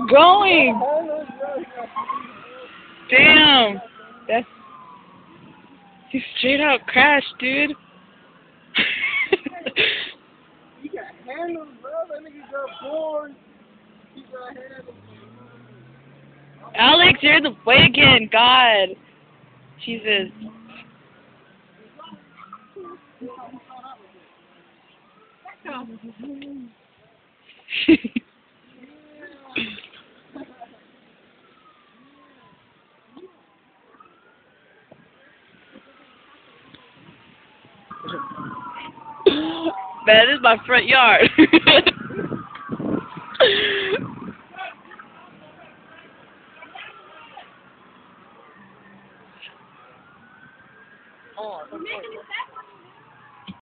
going? Damn. That's... He straight out crashed, dude. He got handles, bro. That nigga got bored. He got handles. Alex, you're the way again. God. Jesus. Man, this is my front yard. Oh,